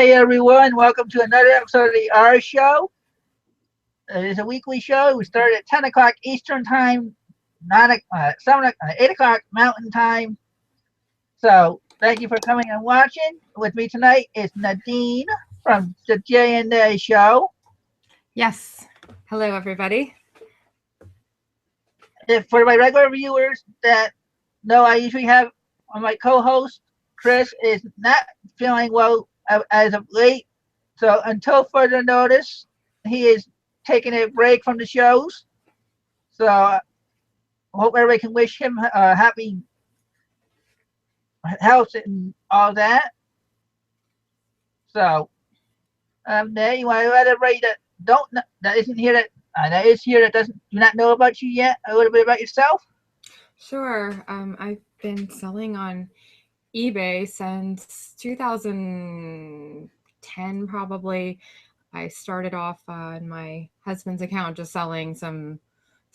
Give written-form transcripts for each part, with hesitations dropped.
Hey everyone, welcome to another episode of the R Show. It is a weekly show. We start at 10 o'clock Eastern Time, 8 o'clock Mountain Time. So thank you for coming and watching. With me tonight is Nadene from the J&A Show. Yes. Hello, everybody. For my regular viewers that know, I usually have my co-host, Chris, is not feeling well as of late. So until further notice, he is taking a break from the shows. So I hope everybody can wish him happy health and all that. So, Nate, you want to let everybody that isn't here that is here that do not know about you yet a little bit about yourself? Sure. I've been selling on eBay since 2010, probably. I started off on my husband's account just selling some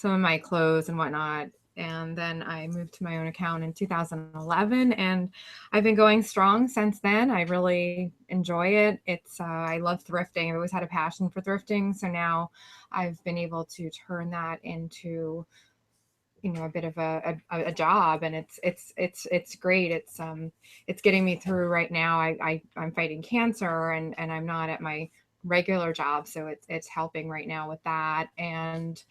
of my clothes and whatnot. And then I moved to my own account in 2011, and I've been going strong since then. I really enjoy it. I love thrifting. I've always had a passion for thrifting, so now I've been able to turn that into a bit of a job, and it's great. It's getting me through right now. I'm fighting cancer, and I'm not at my regular job, so it's helping right now with that. And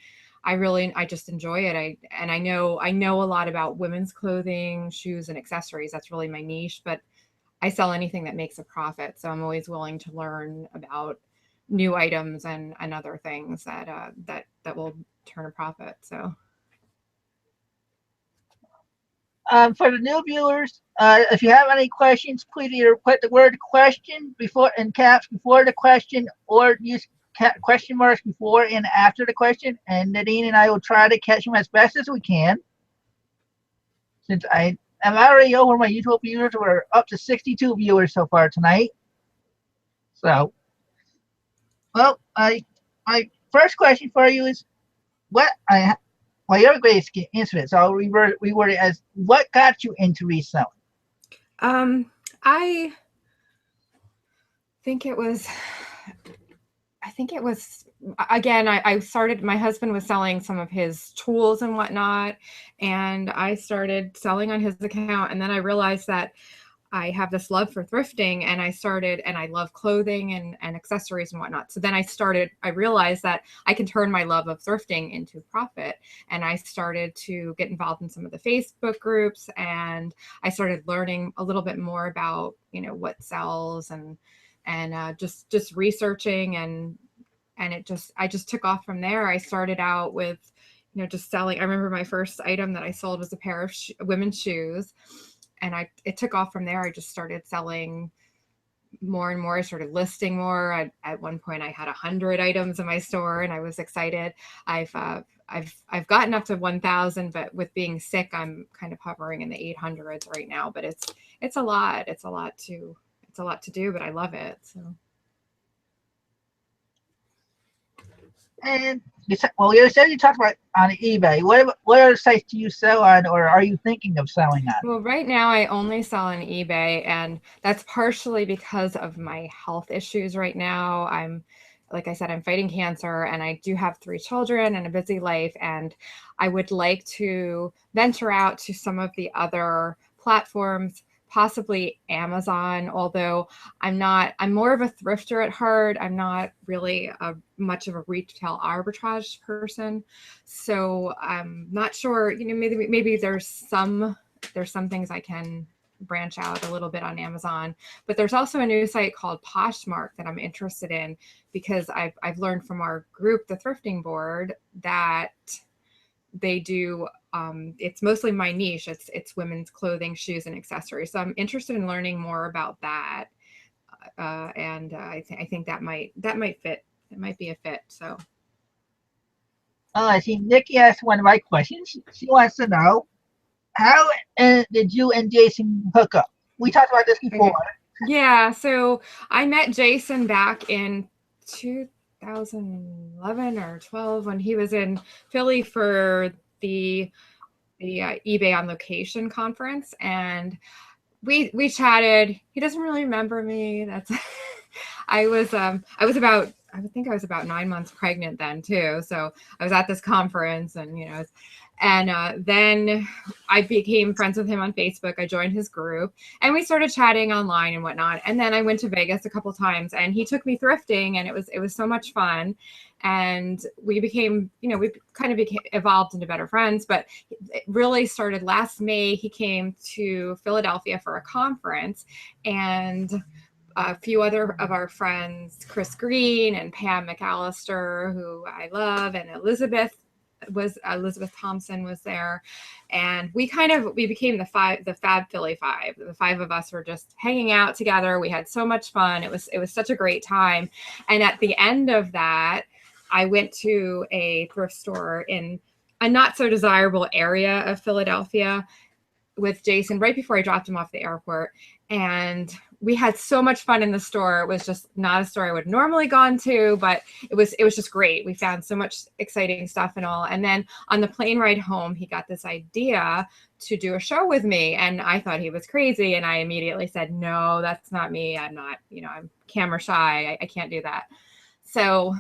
I just enjoy it. I know a lot about women's clothing, shoes, and accessories. That's really my niche, but I sell anything that makes a profit, so I'm always willing to learn about new items and other things that will turn a profit. So For the new viewers, if you have any questions, please either put the word question before in caps before the question, or use question marks before and after the question, and Nadine and I will try to catch them as best as we can. Since I am already over my YouTube viewers, we're up to 62 viewers so far tonight. So, well, my first question for you is well, you're great to answer it, so I'll reword it as, what got you into reselling? I think it was again, I started, my husband was selling some of his tools and whatnot, and I started selling on his account, and then I realized that I have this love for thrifting, and I love clothing and accessories and whatnot. So then I realized that I can turn my love of thrifting into profit. And I started to get involved in some of the Facebook groups, and I started learning a little bit more about, what sells, and just researching, and I just took off from there. I started out with, just selling. I remember my first item that I sold was a pair of women's shoes. And it took off from there. I just started selling more and more. I started listing more. At one point, I had 100 items in my store, and I was excited. I've gotten up to 1,000, but with being sick, I'm kind of hovering in the 800s right now. But it's a lot. It's a lot to do, but I love it. So. And you said you talked about on eBay. What other sites do you sell on, or are you thinking of selling on? Well, right now I only sell on eBay, and that's partially because of my health issues right now. Like I said, I'm fighting cancer, and I do have 3 children and a busy life, and I would like to venture out to some of the other platforms, possibly Amazon, although I'm more of a thrifter at heart. I'm not really much of a retail arbitrage person. So I'm not sure, maybe there's some things I can branch out a little bit on Amazon, but there's also a new site called Poshmark that I'm interested in, because I've learned from our group, the Thrifting Board, that they do, it's mostly my niche. It's women's clothing, shoes, and accessories. So I'm interested in learning more about that. And I think that might fit. It might be a fit. So. I see Nikki asked one of my questions. She wants to know, how did you and Jason hook up? We talked about this before. Okay. Yeah. So I met Jason back in 2011 or 12 when he was in Philly for the eBay on Location conference, and we chatted. He doesn't really remember me. I think I was about 9 months pregnant then too. So I was at this conference, and then I became friends with him on Facebook. I joined his group, and we started chatting online and whatnot. And then I went to Vegas a couple times, and he took me thrifting, and it was so much fun. And we became, we kind of evolved into better friends. But it really started last May. He came to Philadelphia for a conference, and a few other of our friends, Chris Green and Pam McAllister, who I love, and Elizabeth Thompson was there, and we became the Fab Philly Five. The five of us were just hanging out together. We had so much fun. It was such a great time. And at the end of that, I went to a thrift store in a not so desirable area of Philadelphia with Jason right before I dropped him off the airport. And we had so much fun in the store. It was just not a store I would normally gone to, but it was just great. We found so much exciting stuff and all. And then on the plane ride home, he got this idea to do a show with me. And I thought he was crazy. And I immediately said, no, that's not me. I'm not, I'm camera shy. I can't do that. So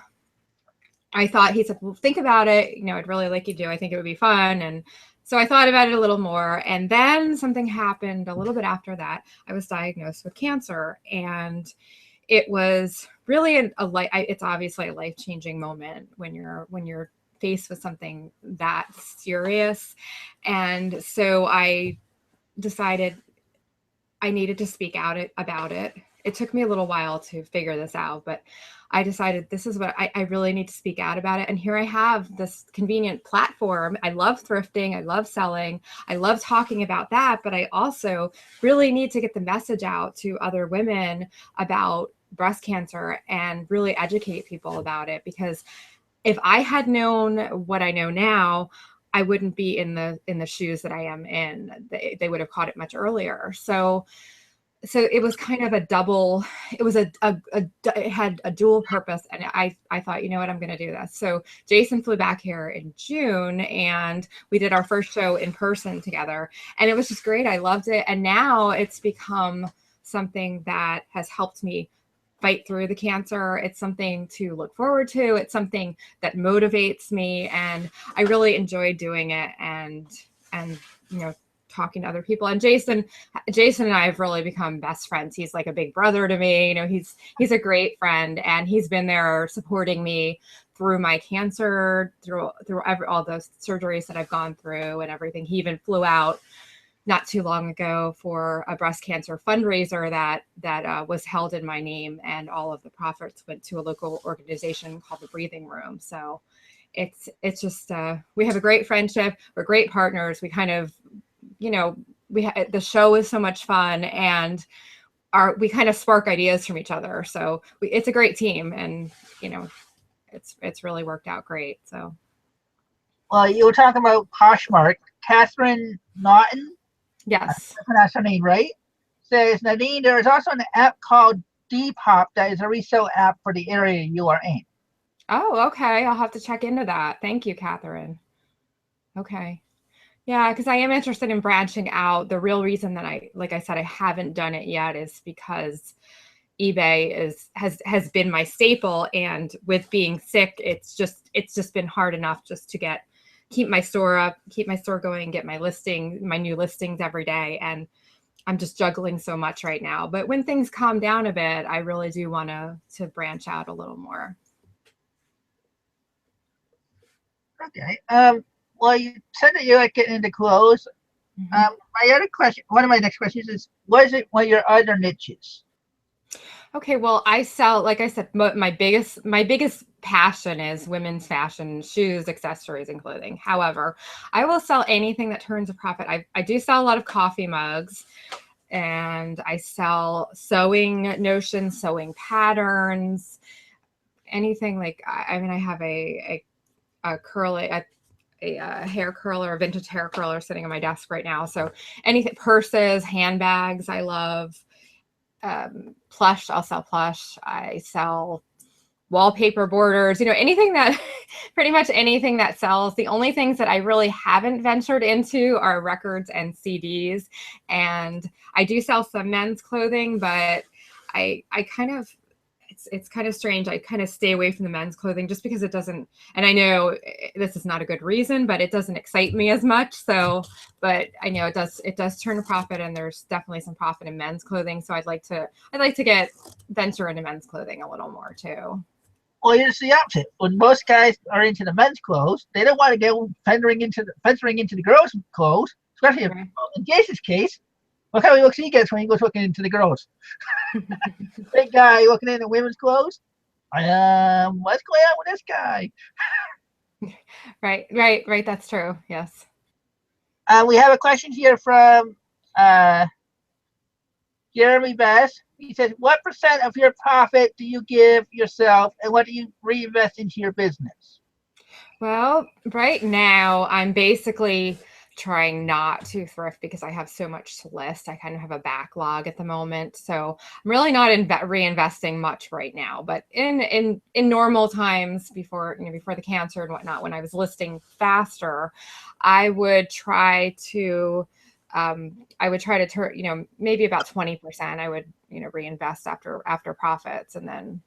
he said, well, think about it. I'd really like you to. I think it would be fun. And so I thought about it a little more, and then something happened a little bit after that. I was diagnosed with cancer, and it was really it's obviously a life-changing moment when you're faced with something that serious. And so I decided I needed to speak out about it. It took me a little while to figure this out, but I decided this is what I really need to speak out about it. And here I have this convenient platform. I love thrifting. I love selling. I love talking about that. But I also really need to get the message out to other women about breast cancer and really educate people about it. Because if I had known what I know now, I wouldn't be in the shoes that I am in. They would have caught it much earlier. So it was kind of it had a dual purpose. And I thought, you know what, I'm going to do this. So Jason flew back here in June, and we did our first show in person together, and it was just great. I loved it. And now it's become something that has helped me fight through the cancer. It's something to look forward to. It's something that motivates me, and I really enjoy doing it. And talking to other people. And Jason and I have really become best friends. He's like a big brother to me. He's a great friend, and he's been there supporting me through my cancer, through all those surgeries that I've gone through and everything. He even flew out not too long ago for a breast cancer fundraiser that was held in my name, and all of the profits went to a local organization called the Breathing Room. So it's just we have a great friendship. We're great partners. We kind of the show is so much fun, and we kind of spark ideas from each other. So it's a great team, and it's really worked out great. So, well, you were talking about Poshmark. Catherine Naughton, yes, I pronounced her name right, says, Nadine, there is also an app called Depop that is a resale app for the area you are in. Oh, okay. I'll have to check into that. Thank you, Catherine. Okay. Yeah, because I am interested in branching out. The real reason that like I said, I haven't done it yet is because eBay has been my staple, and with being sick, it's just been hard enough just to keep my store up, keep my store going, get my new listings every day, and I'm just juggling so much right now. But when things calm down a bit, I really do want to branch out a little more. Okay. Well, you said that you like getting into clothes. Mm-hmm. My other question, one of my next questions is, what is it one of your other niches? Okay, well, I sell, like I said, my biggest passion is women's fashion, shoes, accessories, and clothing. However, I will sell anything that turns a profit. I do sell a lot of coffee mugs, and I sell sewing notions, sewing patterns, anything like, I mean, I have a hair curler, a vintage hair curler sitting on my desk right now. So anything, purses, handbags, I love. Plush, I'll sell plush. I sell wallpaper borders, anything that pretty much anything that sells. The only things that I really haven't ventured into are records and CDs. And I do sell some men's clothing, but I kind of, it's kind of strange. I kind of stay away from the men's clothing just because it doesn't, and I know this is not a good reason, but it doesn't excite me as much. So, but I know it does turn a profit, and there's definitely some profit in men's clothing. So I'd like to get venture into men's clothing a little more too. Well, it's the opposite. When most guys are into the men's clothes, they don't want to go venturing into the girls' clothes, especially if, Right. in Jason's case. What kind of looks he gets when he goes looking into the girls? Big guy looking into women's clothes. What's going on with this guy? Right. That's true. Yes. We have a question here from uh, Jeremy Bass. He says, "What percent of your profit do you give yourself, and what do you reinvest into your business?" Well, right now I'm basically trying not to thrift because I have so much to list. I kind of have a backlog at the moment, so I'm really not reinvesting much right now. But in normal times before the cancer and whatnot, when I was listing faster, I would try to turn maybe about 20%. I would reinvest after profits, and then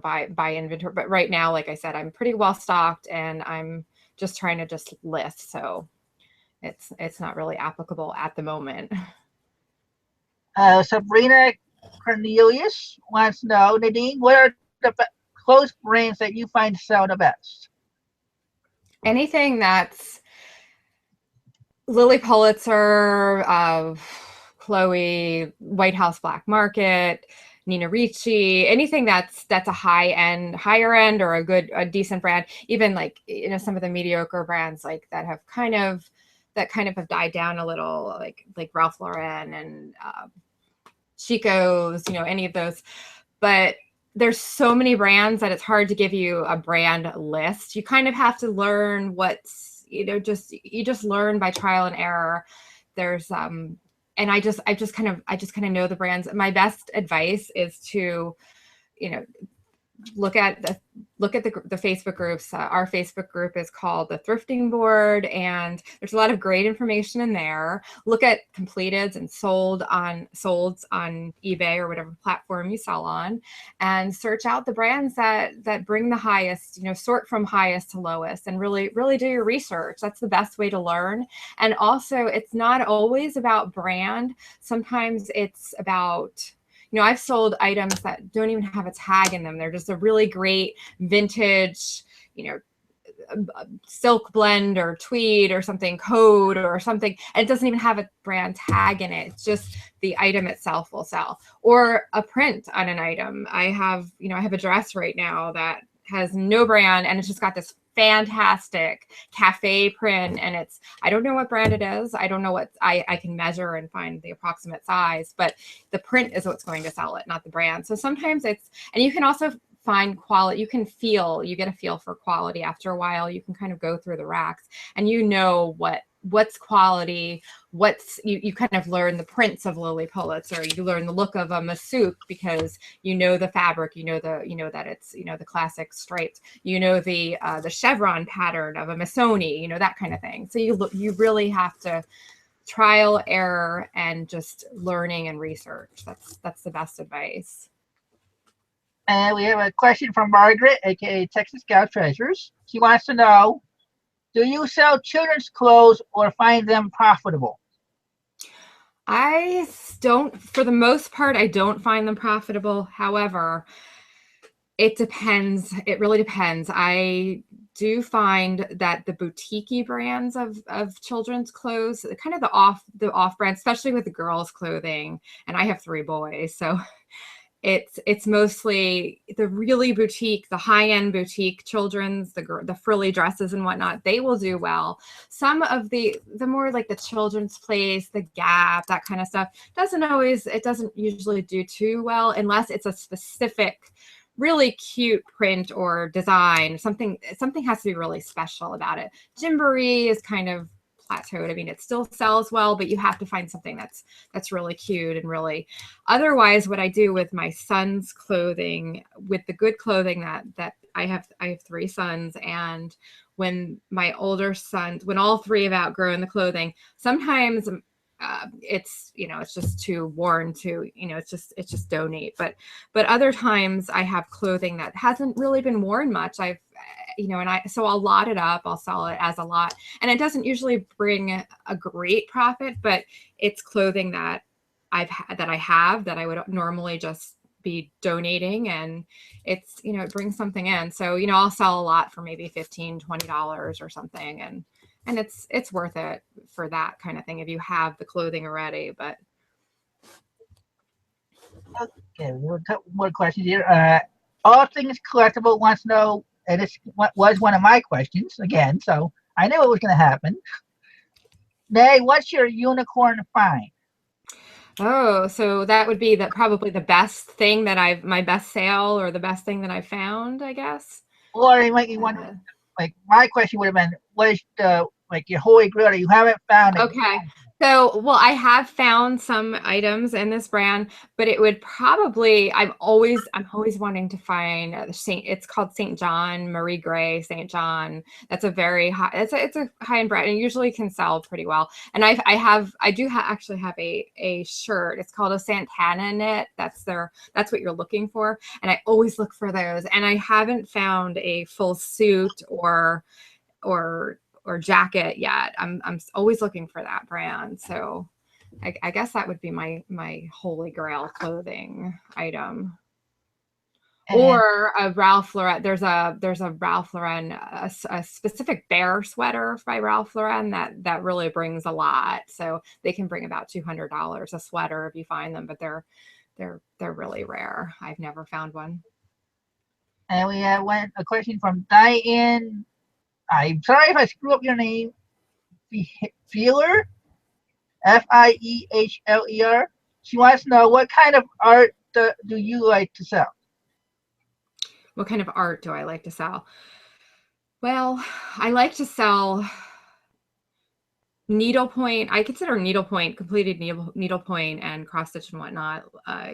buy inventory. But right now, like I said, I'm pretty well stocked, and I'm just trying to just list. So it's not really applicable at the moment. Sabrina Cornelius wants to know, Nadine, what are the clothes brands that you find sell the best? Anything that's Lily Pulitzer, Chloe, White House Black Market, Nina Ricci, anything that's a higher end, or a decent brand. Even like some of the mediocre brands like that kind of have died down a little, like Ralph Lauren and Chico's, any of those. But there's so many brands that it's hard to give you a brand list. You kind of have to learn what's you just learn by trial and error. There's and I just kind of know the brands. My best advice is to look at the Facebook groups. Our Facebook group is called the Thrifting Board, and there's a lot of great information in there. Look at completeds and solds on eBay or whatever platform you sell on, and search out the brands that bring the highest. Sort from highest to lowest, and really do your research. That's the best way to learn. And also, it's not always about brand. Sometimes it's about I've sold items that don't even have a tag in them. They're just a really great vintage, silk blend or tweed or something, code or something. And it doesn't even have a brand tag in it. It's just the item itself will sell. Or a print on an item. I have a dress right now that has no brand, and it's just got this fantastic cafe print, and I don't know what brand it is. I don't know what I can measure and find the approximate size, but the print is what's going to sell it, not the brand. So sometimes and you can also find quality. You get a feel for quality after a while. You can kind of go through the racks, and what's quality, you kind of learn the prints of Lily Pulitzer. You learn the look of a Massouk because the fabric, that it's the classic stripes, the chevron pattern of a Missoni, that kind of thing. So you really have to trial, error, and just learning and research. That's the best advice. And we have a question from Margaret, aka Texas Gal Treasures. She wants to know, do you sell children's clothes or find them profitable? I don't, for the most part, I don't find them profitable. However, it depends. It really depends. I do find that the boutique brands of children's clothes, kind of the off brand, especially with the girls' clothing, and I have 3 boys, so it's mostly the really boutique, the high-end boutique children's, the frilly dresses and whatnot. They will do well. Some of the more like the Children's Place, the Gap, that kind of stuff it doesn't usually do too well unless it's a specific really cute print or design. Something has to be really special about it. Gymboree is kind of plateaued. I mean, it still sells well, but you have to find something that's really cute and really. Otherwise, what I do with my son's clothing, with the good clothing that I have 3 sons, and when all 3 have outgrown the clothing, sometimes it's, it's just too worn to, it's just donate. But other times I have clothing that hasn't really been worn much. So I'll lot it up, I'll sell it as a lot, and it doesn't usually bring a great profit, but it's clothing that I have that I would normally just be donating, and it brings something in. So I'll sell a lot for maybe $15-20 or something, and it's worth it for that kind of thing if you have the clothing already. But Okay, we have a couple more questions here. All things collectible wants to know, and this was one of my questions again, so I knew it was going to happen. Nay, what's your unicorn find? oh, so that would be probably the best thing my best sale, or the best thing that I found, I guess. Or you might be wondering, Uh, like my question would have been, what is the like your holy grail that you haven't found? Okay. So, well, I have found some items in this brand, but it would probably, I'm always wanting to find it's called St. John, Marie Gray, St. John. That's a very high, it's a high-end brand, and usually can sell pretty well. And actually have a shirt. It's called a Santana knit. That's what you're looking for. And I always look for those. And I haven't found a full suit or jacket yet. I'm always looking for that brand. So I guess that would be my holy grail clothing item. And Or a Ralph Lauren. There's a Ralph Lauren, a specific bear sweater by Ralph Lauren that really brings a lot. So they can bring about $200 a sweater if you find them, but they're really rare. I've never found one. we have a question from Diane. I'm sorry if I screw up your name. Feeler, Fieheler. She wants to know what kind of art do you like to sell? What kind of art do I like to sell? Well, I like to sell needlepoint. I consider needlepoint, completed needlepoint and cross stitch and whatnot,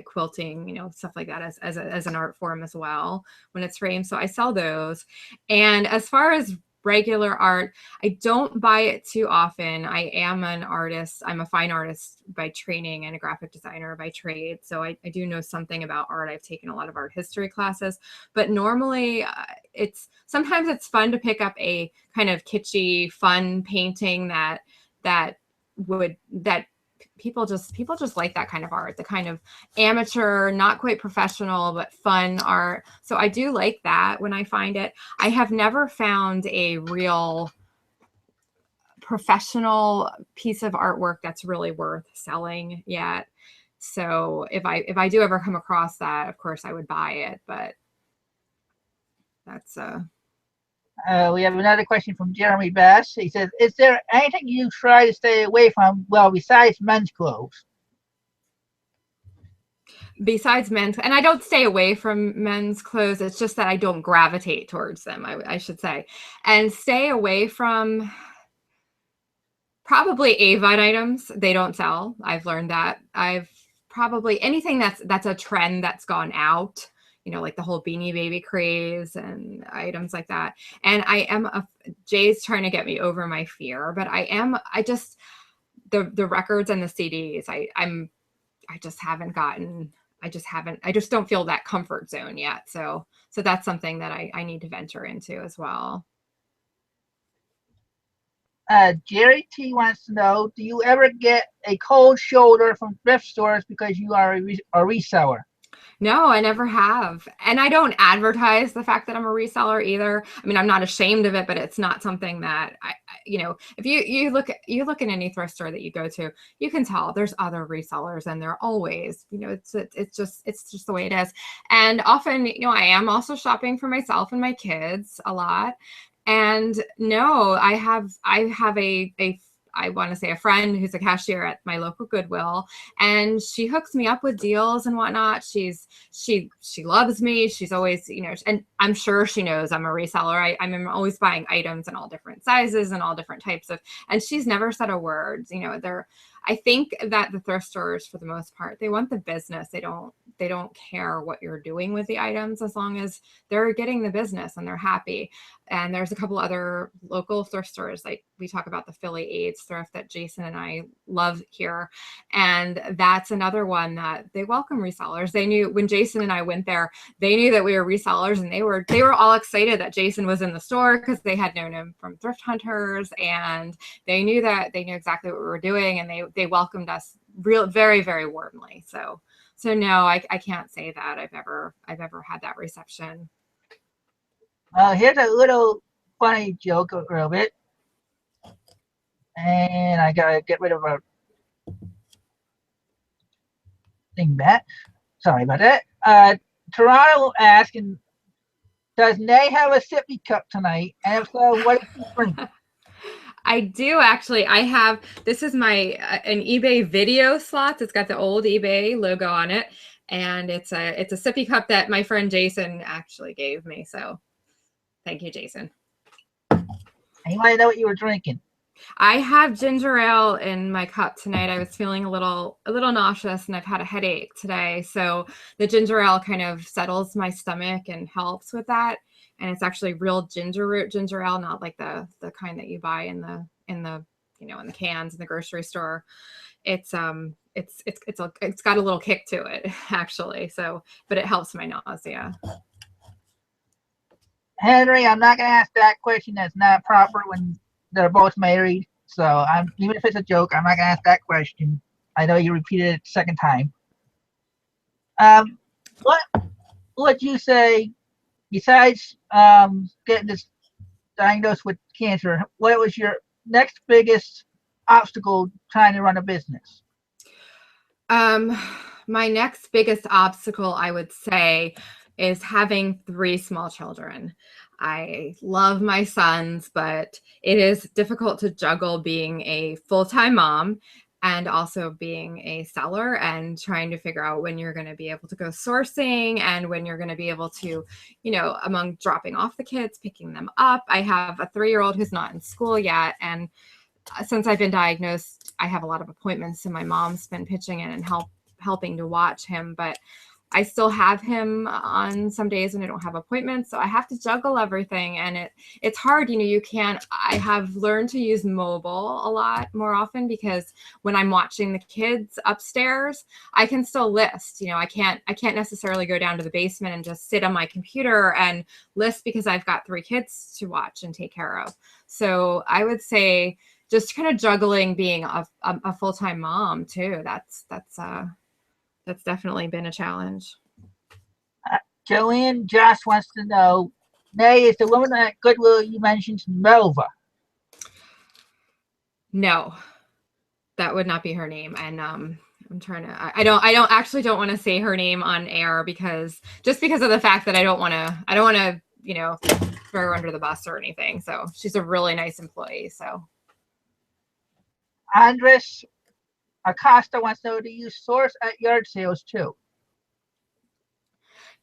quilting, stuff like that as an art form as well when it's framed. So I sell those. And as far as regular art, I don't buy it too often. I am an artist. I'm a fine artist by training and a graphic designer by trade. So I do know something about art. I've taken a lot of art history classes, but normally sometimes it's fun to pick up a kind of kitschy, fun painting that people just like that kind of art, the kind of amateur, not quite professional, but fun art. So I do like that when I find it. I have never found a real professional piece of artwork that's really worth selling yet. So if I do ever come across that, of course I would buy it, but that's We have another question from Jeremy Bass. He says, "Is there anything you try to stay away from, well, besides men's clothes?" Besides men's, and I don't stay away from men's clothes. It's just that I don't gravitate towards them, I should say. And stay away from probably Avon items. They don't sell. I've learned that. I've probably anything that's a trend that's gone out, like the whole Beanie Baby craze and items like that. And Jay's trying to get me over my fear, but I just, the records and the CDs, I just haven't gotten, I just don't feel that comfort zone yet. So that's something that I need to venture into as well. Jerry T wants to know, do you ever get a cold shoulder from thrift stores because you are a reseller? No, I never have. And I don't advertise the fact that I'm a reseller either. I mean, I'm not ashamed of it, but it's not something that if you look in any thrift store that you go to, you can tell there's other resellers, and they're always, it's just the way it is. And often, I am also shopping for myself and my kids a lot. And no, I have I want to say a friend who's a cashier at my local Goodwill, and she hooks me up with deals and whatnot. She loves me. She's always, and I'm sure she knows I'm a reseller. I'm always buying items in all different sizes and all different types and she's never said a word. I think that the thrift stores, for the most part, they want the business. They don't they don't care what you're doing with the items as long as they're getting the business and they're happy. And there's a couple other local thrift stores, like we talk about the Philly AIDS thrift that Jason and I love here. And that's another one that they welcome resellers. They knew when Jason and I went there, they knew that we were resellers, and they were all excited that Jason was in the store because they had known him from Thrift Hunters, and they knew exactly what we were doing, and they welcomed us very, very warmly. So no, I can't say that I've ever had that reception. Here's a little funny joke a little bit, and I gotta get rid of our thing back. Sorry about that. Toronto asking, does Nay have a sippy cup tonight? And if so, what is she drinking? I do actually. I have, this is my an eBay video slots. It's got the old eBay logo on it, and it's a sippy cup that my friend Jason actually gave me. So thank you, Jason. And you want to know what you were drinking? I have ginger ale in my cup tonight. I was feeling a little nauseous, and I've had a headache today. So the ginger ale kind of settles my stomach and helps with that. And it's actually real ginger root ginger ale, not like the kind that you buy in the in the cans in the grocery store. It's got a little kick to it actually. So, but it helps my nausea. Henry, I'm not going to ask that question. That's not proper when they're both married. So even if it's a joke, I'm not going to ask that question. I know you repeated it a second time. What would you say, besides getting this diagnosed with cancer, what was your next biggest obstacle trying to run a business? My next biggest obstacle, I would say, is having 3 small children. I love my sons, but it is difficult to juggle being a full-time mom and also being a seller, and trying to figure out when you're going to be able to go sourcing and when you're going to be able to, among dropping off the kids, picking them up. I have a 3-year-old who's not in school yet, and since I've been diagnosed, I have a lot of appointments, so my mom's been pitching in and helping to watch him, but I still have him on some days when I don't have appointments. So I have to juggle everything, and it's hard. I have learned to use mobile a lot more often, because when I'm watching the kids upstairs, I can still list. I can't necessarily go down to the basement and just sit on my computer and list, because I've got 3 kids to watch and take care of. So I would say just kind of juggling being a full-time mom too. That's definitely been a challenge. Joanne Josh wants to know, Nay, is the woman at Goodwill you mentioned Melva? No, that would not be her name. And I'm trying to, I don't want to say her name on air, because of the fact that I don't want to, throw her under the bus or anything. So she's a really nice employee. So Andres Acosta wants to know, do you source at yard sales too?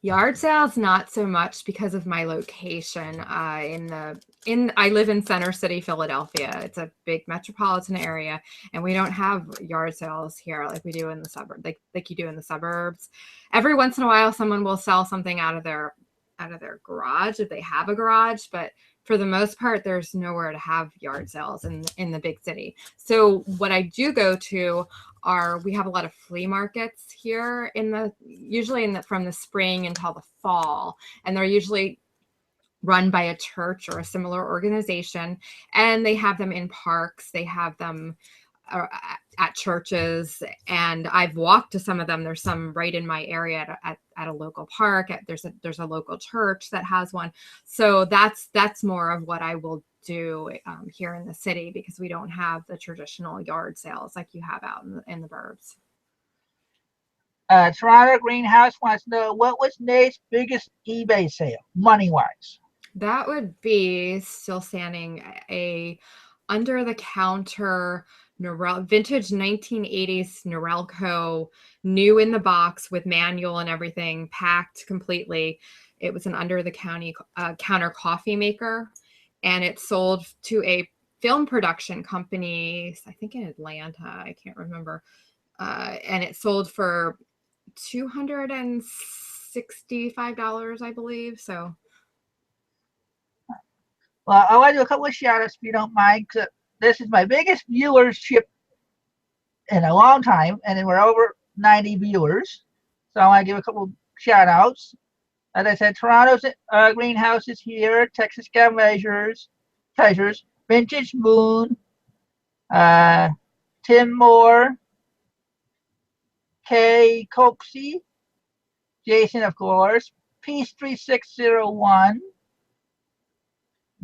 Yard sales, not so much, because of my location. I live in Center City, Philadelphia. It's a big metropolitan area, and we don't have yard sales here like we do in the suburb, like you do in the suburbs. Every once in a while, someone will sell something out of their garage if they have a garage, but for the most part, there's nowhere to have yard sales in the big city. So what I do go to we have a lot of flea markets here usually from the spring until the fall, and they're usually run by a church or a similar organization, and they have them in parks. They have them at churches, and I've walked to some of them. There's some right in my area at a local park. There's a local church that has one. So that's more of what I will do here in the city, because we don't have the traditional yard sales like you have out in the burbs. Toronto Greenhouse wants to know, what was Nay's biggest eBay sale, money-wise? That would be, still standing, a under-the-counter vintage 1980s Norelco, new in the box with manual and everything, packed completely. It was an under-the-counter coffee maker, and it sold to a film production company, I think in Atlanta, I can't remember. And it sold for $265, I believe. So Well, I want to do a couple of shout outs if you don't mind. 'Cause this is my biggest viewership in a long time, and then we're over 90 viewers. So I want to give a couple shout outs. As I said, Toronto's greenhouse is here, Texas Cow Treasures, Vintage Moon, uh, Tim Moore, Kay Coxey, Jason, of course, Peace 3601,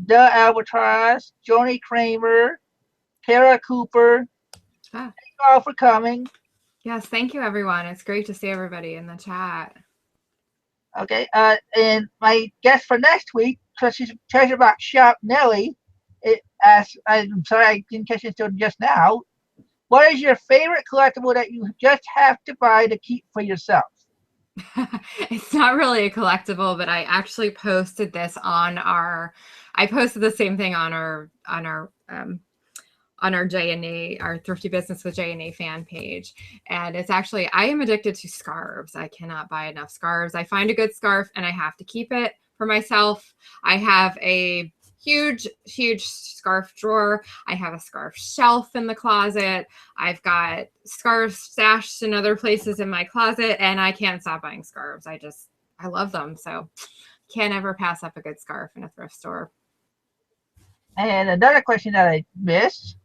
The Albatross, Joni Kramer, Kara Cooper. ah, Thank you all for coming. yes, thank you, everyone. It's great to see everybody in the chat. Okay, and my guest for next week, Treasure Box Shop Nelly, I'm sorry I didn't catch it until just now. What is your favorite collectible that you just have to buy to keep for yourself? It's not really a collectible, but I actually posted this on I posted the same thing on our J&A, our Thrifty Business with J&A fan page. And it's actually, I am addicted to scarves. I cannot buy enough scarves. I find a good scarf and I have to keep it for myself. I have a huge scarf drawer. I have a scarf shelf in the closet. I've got scarves stashed in other places in my closet, and I can't stop buying scarves. I love them. So can't ever pass up a good scarf in a thrift store. And another question that I missed,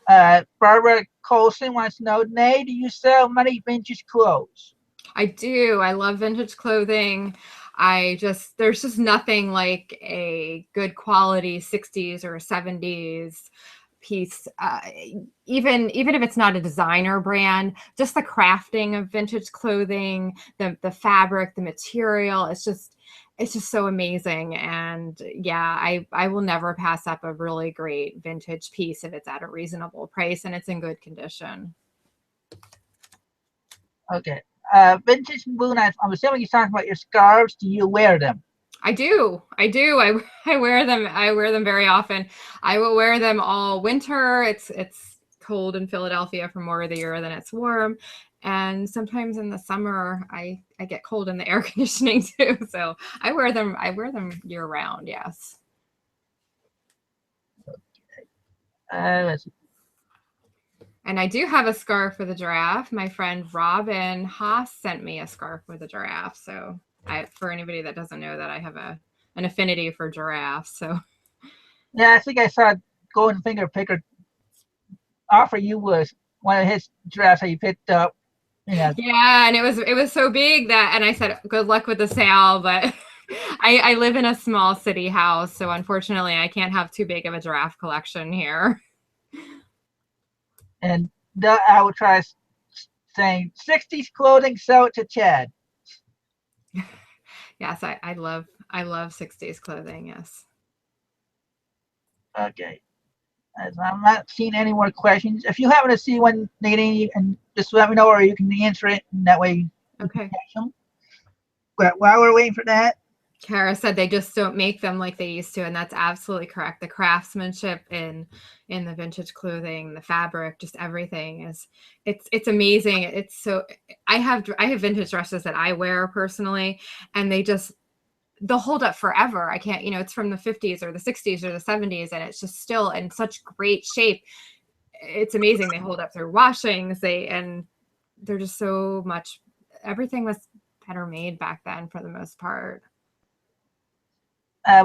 Barbara Colson wants to know, Nay, do you sell many vintage clothes? I do. I love vintage clothing. There's just nothing like a good quality 60s or 70s piece. Even if it's not a designer brand, just the crafting of vintage clothing, the fabric, the material, it's just so amazing. And yeah, I will never pass up a really great vintage piece if it's at a reasonable price and it's in good condition. Okay. Vintage Moon, I'm assuming you're talking about your scarves. Do you wear them? I do. I wear them. I wear them very often. I will wear them all winter. It's cold in Philadelphia for more of the year than it's warm. And sometimes in the summer I get cold in the air conditioning too. So I wear them year round, yes. Let's see. And I do have a scarf with a giraffe. My friend Robin Haas sent me a scarf with a giraffe. So for anybody that doesn't know that, I have an affinity for giraffes. So Yeah, I think I saw Golden Finger Picker offer you was one of his giraffes that you picked up. yeah, and it was so big that, and I said, good luck with the sale, but I live in a small city house, so unfortunately I can't have too big of a giraffe collection here. And I will try saying 60s clothing, sell it to Chad. Yes, I love 60s clothing, yes. Okay. As I'm not seeing any more questions. If you happen to see one, Nadine, and just let me know, or you can answer it, and that way we can Okay. catch them. But while we're waiting for that, Kara said they just don't make them like they used to, and that's absolutely correct. The craftsmanship in the vintage clothing, the fabric, just everything it's amazing. It's so I have vintage dresses that I wear personally, and they'll hold up forever. I can't, it's from the 50s or the 60s or the 70s, and it's just still in such great shape. It's amazing. They hold up through washings. And they're just so much, everything was better made back then for the most part.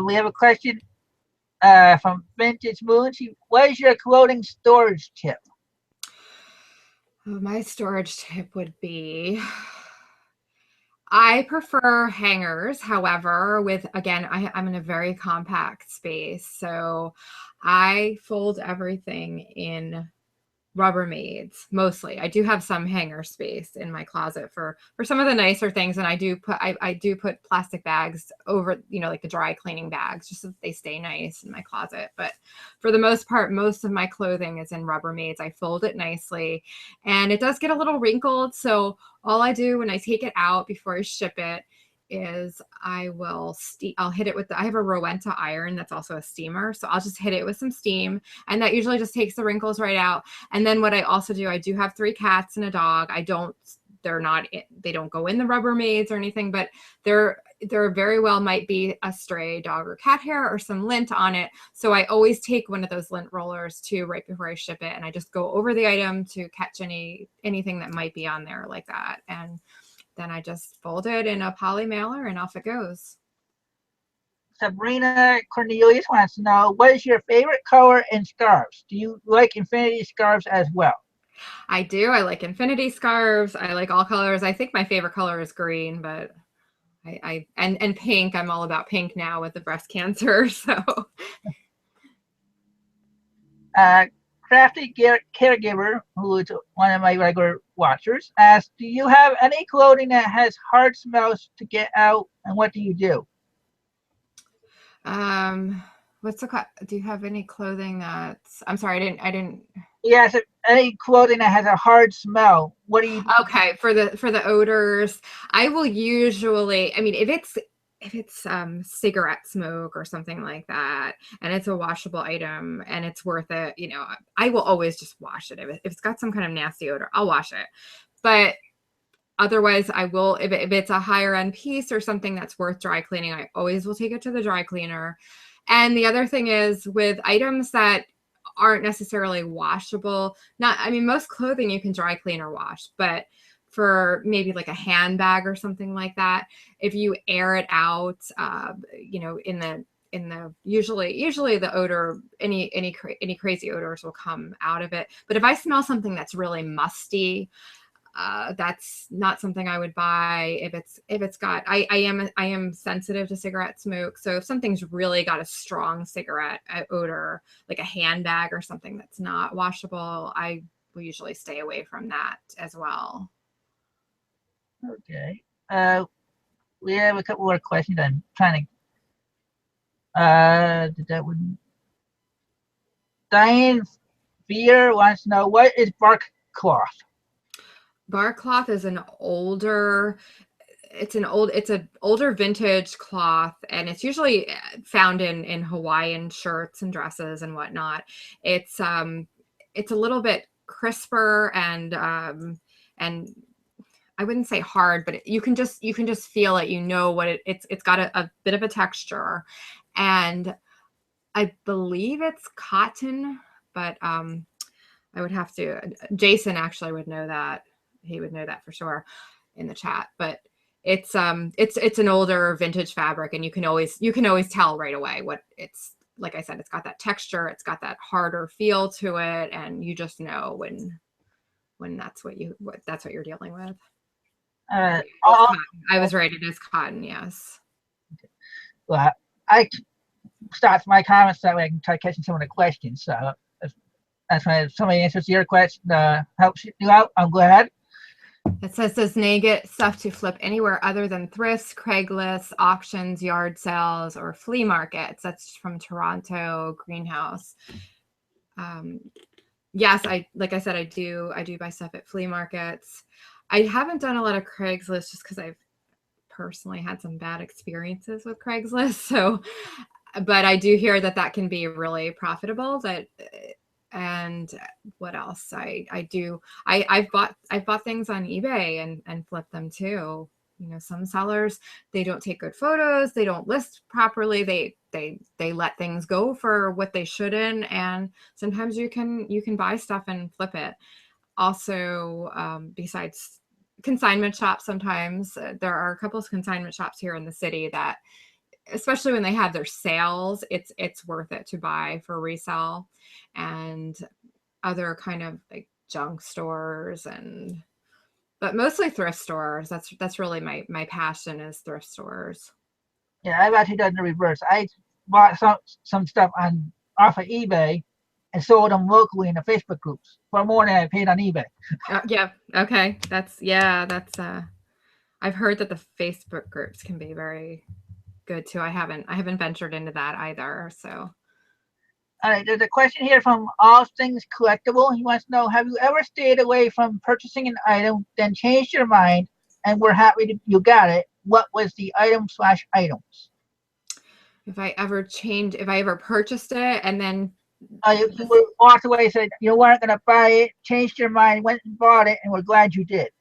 we have a question from Vintage Moon. What is your clothing storage tip? Oh, my storage tip would be, I prefer hangers. However, I'm in a very compact space. So I fold everything in Rubbermaids mostly. I do have some hanger space in my closet for some of the nicer things, and I do put plastic bags over, like the dry cleaning bags, just so that they stay nice in my closet. But for the most part, most of my clothing is in Rubbermaids. I fold it nicely, and it does get a little wrinkled. So all I do when I take it out before I ship it is I'll hit it with I have a Rowenta iron that's also a steamer. So I'll just hit it with some steam, and that usually just takes the wrinkles right out. And then what I also do, I do have 3 cats and a dog. I don't they're not, they don't go in the Rubbermaids or anything, but there very well might be a stray dog or cat hair or some lint on it. So I always take one of those lint rollers too right before I ship it, and I just go over the item to catch anything that might be on there like that. And then I just fold it in a poly mailer and off it goes. Sabrina Cornelius wants to know, what is your favorite color in scarves? Do you like infinity scarves as well? I do. I like infinity scarves. I like all colors. I think my favorite color is green, but and pink. I'm all about pink now with the breast cancer. So Crafty Caregiver, who is one of my regular watchers, asks, do you have any clothing that has hard smells to get out, and what do you do? what's do you have any clothing that's, I'm sorry, I didn't. Yes, any clothing that has a hard smell. What do you do? Okay, for the odors, I will usually, I mean, if it's cigarette smoke or something like that, and it's a washable item and it's worth it, I will always just wash it. If it's got some kind of nasty odor, I'll wash it. But otherwise, I will, if it's a higher end piece or something that's worth dry cleaning, I always will take it to the dry cleaner. And the other thing is with items that aren't necessarily washable, most clothing you can dry clean or wash, but for maybe like a handbag or something like that, if you air it out, in the usually the odor, any crazy odors will come out of it. But if I smell something that's really musty, that's not something I would buy. If it's got, I am sensitive to cigarette smoke. So if something's really got a strong cigarette odor, like a handbag or something that's not washable, I will usually stay away from that as well. Okay. We have a couple more questions. I'm trying to. That would. Diane Fear wants to know, what is bark cloth? Bark cloth is an older vintage cloth, and it's usually found in Hawaiian shirts and dresses and whatnot. It's a little bit crisper and I wouldn't say hard, but you can just feel it. What it's got a bit of a texture, and I believe it's cotton, but I would have to. Jason actually would know that. He would know that for sure in the chat. But it's an older vintage fabric, and you can always tell right away what it's like. I said, it's got that texture, it's got that harder feel to it, and you just know when that's what you're dealing with. Uh, I was right. It is cotton. Yes. Well, I start my comments that way I can try catching some of the questions. So that's why if somebody answers your question, helps you out, I'll go ahead. It says, does Nay get stuff to flip anywhere other than thrifts, Craigslist, auctions, yard sales, or flea markets? That's from Toronto Greenhouse. Yes, like I said, I do buy stuff at flea markets. I haven't done a lot of Craigslist just because I've personally had some bad experiences with Craigslist. So, but I do hear that can be really profitable. And what else? I've bought things on eBay and flipped them too. Some sellers, they don't take good photos, they don't list properly, they let things go for what they shouldn't, and sometimes you can buy stuff and flip it. Also, besides consignment shops, sometimes there are a couple of consignment shops here in the city that, especially when they have their sales, it's worth it to buy for resale. And other kind of like junk stores, but mostly thrift stores. That's really my passion, is thrift stores. Yeah, I've actually done the reverse. I bought some stuff off of eBay and sold them locally in the Facebook groups for more than I paid on eBay. Yeah. Okay. That's I've heard that the Facebook groups can be very good too. I haven't ventured into that either. So. All right, there's a question here from All Things Collectible. He wants to know, have you ever stayed away from purchasing an item, then changed your mind, and were happy you got it? What was the item/items? If I ever purchased it and then you walked away, said you weren't going to buy it, changed your mind, went and bought it, and we're glad you did.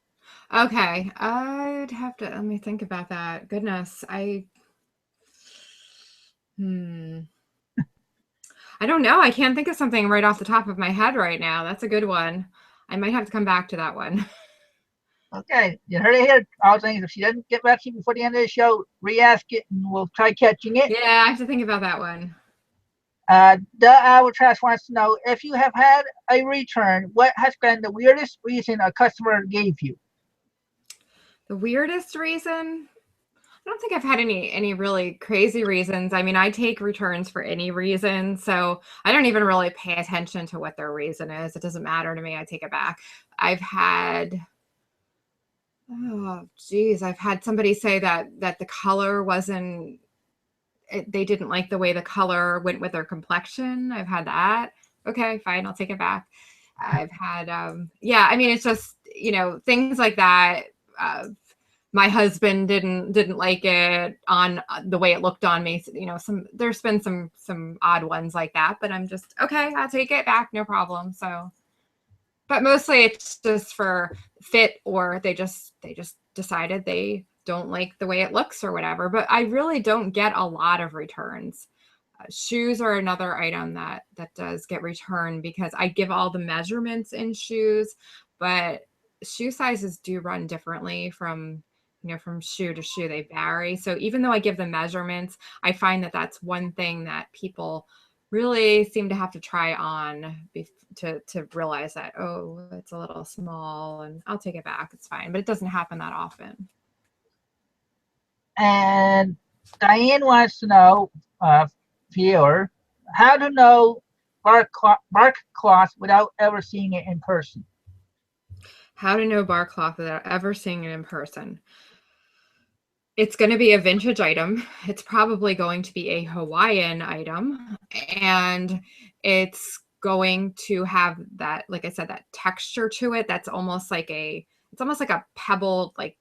Okay, I'd have to let me think about that. Goodness, hmm. I don't know. I can't think of something right off the top of my head right now. That's a good one. I might have to come back to that one. Okay, you heard it here. All things. If she doesn't get back to you before the end of the show, re-ask it, and we'll try catching it. Yeah, I have to think about that one. The Albatross wants to know if you have had a return, what has been the weirdest reason a customer gave you? The weirdest reason? I don't think I've had any really crazy reasons. I mean, I take returns for any reason, so I don't even really pay attention to what their reason is. It doesn't matter to me. I take it back. I've had geez, I've had somebody say that the color wasn't they didn't like the way the color went with their complexion. I've had that. Okay, fine, I'll take it back. I've had yeah, I mean it's just, things like that. Uh, my husband didn't like it on the way it looked on me. Some there's been some odd ones like that, but I'm just okay, I'll take it back, no problem. So, but mostly it's just for fit, or they just decided they don't like the way it looks or whatever. But I really don't get a lot of returns. Shoes are another item that does get returned because I give all the measurements in shoes, but shoe sizes do run differently from shoe to shoe. They vary. So even though I give the measurements, I find that that's one thing that people really seem to have to try on to realize that, oh, it's a little small, and I'll take it back. It's fine, but it doesn't happen that often. And Diane wants to know, viewer, how to know bark cloth without ever seeing it in person. How to know bar cloth without ever seeing it in person? It's going to be a vintage item. It's probably going to be a Hawaiian item, and it's going to have that, like I said, that texture to it. It's almost like a pebble, like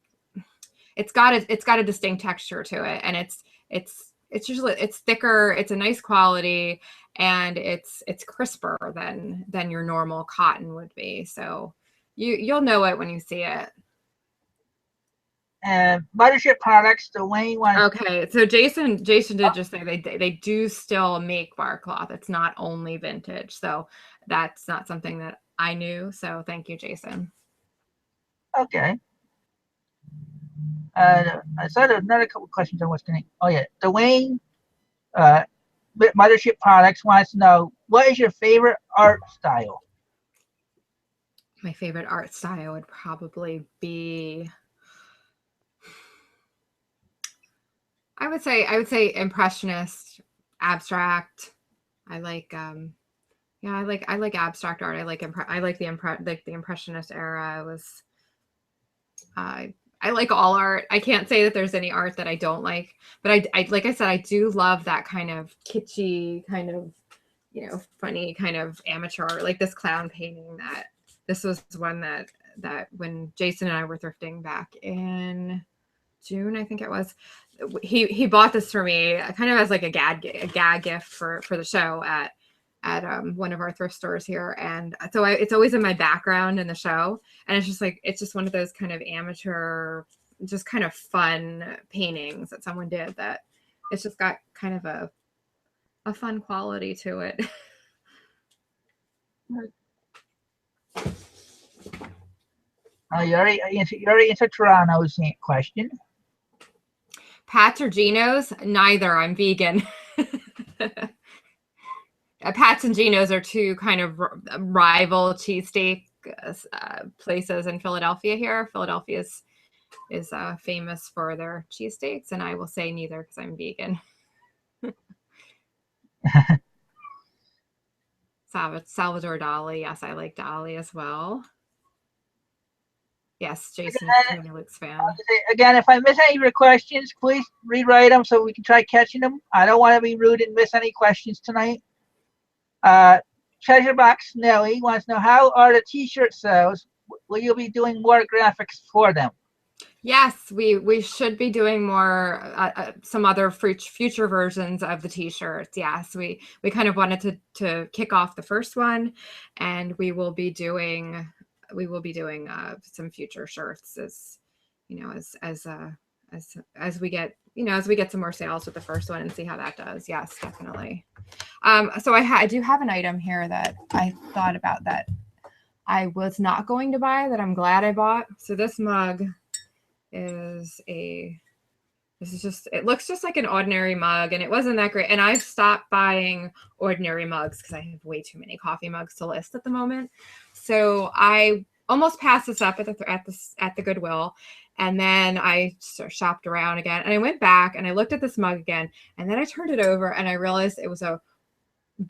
it's got a distinct texture to it, and it's thicker. It's a nice quality, and it's crisper than your normal cotton would be. So you'll know it when you see it. And Mothership Products, Dwayne wants. Okay, so Jason did just say they do still make bar cloth. It's not only vintage, so that's not something that I knew. So thank you, Jason. Okay. I saw another couple questions on what's going. Oh yeah, Dwayne, uh, Mothership Products wants to know what is your favorite art style. My favorite art style would probably be, I would say impressionist, abstract. I like yeah, I like abstract art. I like the impressionist era. It was I like all art. I can't say that there's any art that I don't like, but I like I said, I do love that kind of kitschy, kind of funny, kind of amateur art, like this clown painting. That this was one that when Jason and I were thrifting back in June, I think it was, he bought this for me kind of as like a gag gift for the show at one of our thrift stores here, and so it's always in my background in the show, and it's just one of those kind of amateur, just kind of fun paintings that someone did, that it's just got kind of a fun quality to it. You already answered Toronto's question. Pats or Geno's? Neither. I'm vegan. Pats and Geno's are two kind of rival cheesesteak places in Philadelphia here. Philadelphia is famous for their cheesesteaks, and I will say neither because I'm vegan. Salvador Dali. Yes, I like Dali as well. Yes, Jason's a Lux fan. Again, if I miss any of your questions, please rewrite them so we can try catching them. I don't want to be rude and miss any questions tonight. Uh, Treasure Box Nelly wants to know, how are the T-shirt sales? Will you be doing more graphics for them? Yes, we should be doing more, some other future versions of the t-shirts. Yes, we kind of wanted to kick off the first one, and we will be doing we will be doing some future shirts as as we get as we get some more sales with the first one and see how that does. Yes, definitely. So I do have an item here that I thought about that I was not going to buy that I'm glad I bought. So this mug is it looks just like an ordinary mug, and it wasn't that great. And I've stopped buying ordinary mugs because I have way too many coffee mugs to list at the moment. So I almost passed this up at the Goodwill, and then I sort of shopped around again, and I went back and I looked at this mug again, and then I turned it over and I realized it was a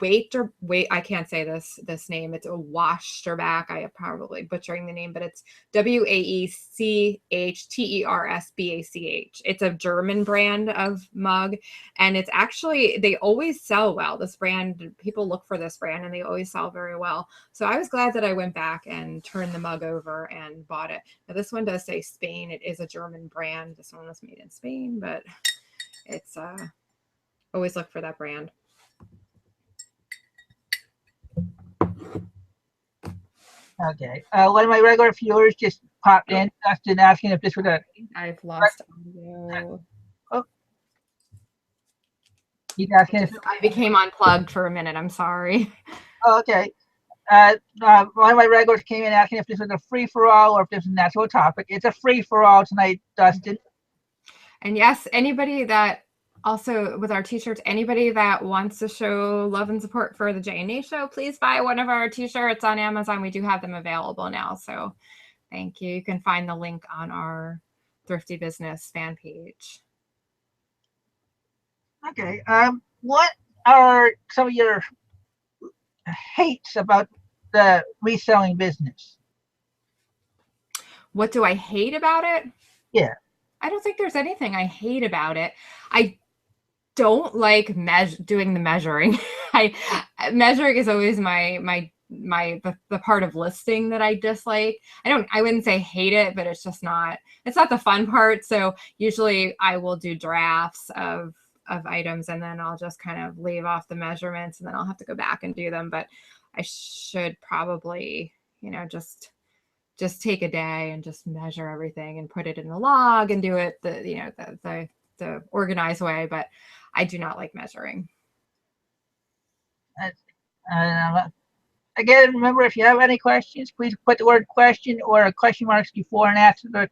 I can't say this name. It's a Wasterback. I am probably butchering the name, but it's WAECHTERSBACH. It's a German brand of mug, and it's actually, they always sell well. This brand, people look for this brand and they always sell very well. So I was glad that I went back and turned the mug over and bought it. Now this one does say Spain. It is a German brand. This one was made in Spain, but it's always look for that brand. Okay. One of my regular viewers just popped in, Dustin, asking if this was a. I've lost audio. Oh. He's asking if I became unplugged for a minute. I'm sorry. Oh, okay. One of my regulars came in asking if this was a free for all or if this was an actual topic. It's a free for all tonight, Dustin. And yes, anybody that also with our t-shirts, anybody that wants to show love and support for the J&A show, please buy one of our t-shirts on Amazon. We do have them available now. So thank you. You can find the link on our Thrifty Business fan page. Okay. What are some of your hates about the reselling business? What do I hate about it? Yeah. I don't think there's anything I hate about it. I don't like doing the measuring. Measuring is always the part of listing that I dislike. I wouldn't say hate it, but it's not the fun part. So usually I will do drafts of items and then I'll just kind of leave off the measurements and then I'll have to go back and do them. But I should probably, just take a day and just measure everything and put it in the log and do it the organized way. But I do not like measuring. Again, remember, if you have any questions, please put the word question or question marks before and after the